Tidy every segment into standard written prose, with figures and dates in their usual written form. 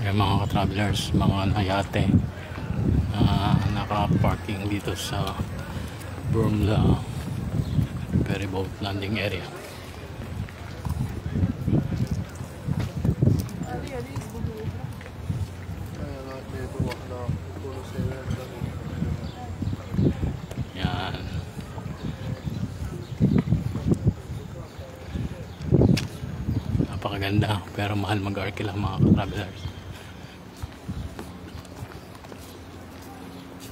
Yung mga ka-travelers, mga nayate naka-parking dito sa Brumla ferryboat landing area. Yan. Napakaganda pero mahal mag-arkila mga ka-travelers.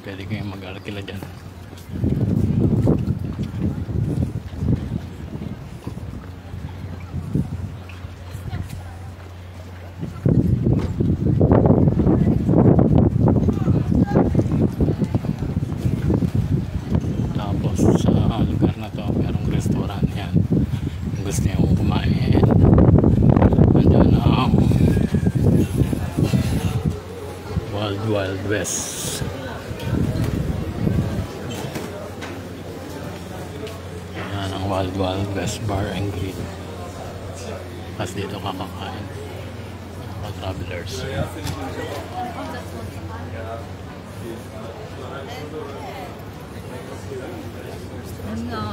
Pwede kayong mag-arkila dyan. Tapos sa lugar na to merong restaurant yan. Kung gusto nyo kumain, andyan ang Wild West. Yan ang Wild West Bar and Grill. Tapos dito kakakain mga travelers. No.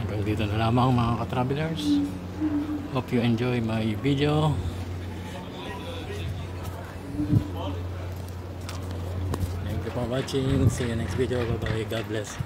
Hanggang dito na lamang mga ka-travelers. Hope you enjoy my video. Thank you for watching. See you next video. Bye bye. God bless.